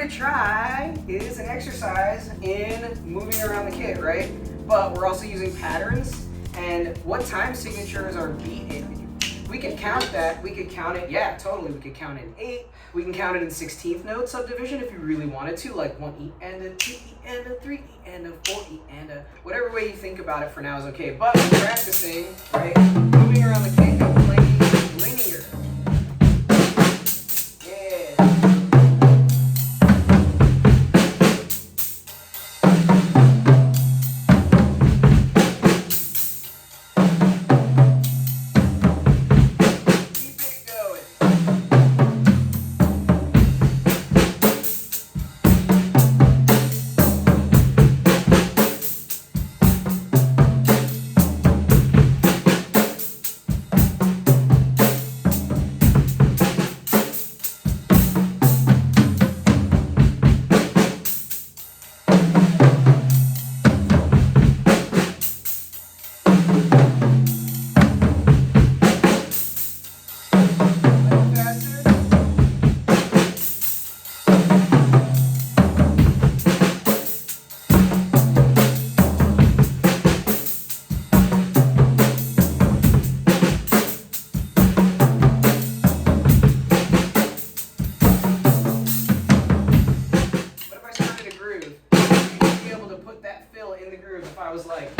to try is an exercise in moving around the kit, right? But we're also using patterns and what time signatures are beat in. We can count that. We could count it. Yeah, totally. We could count it in 8. We can count it in 16th note subdivision if you really wanted to, like 1E and a 2E and a 3E and a 4E and a whatever way you think about it for now is okay. But we're practicing, right? Moving around the kit and playing linear. If I was like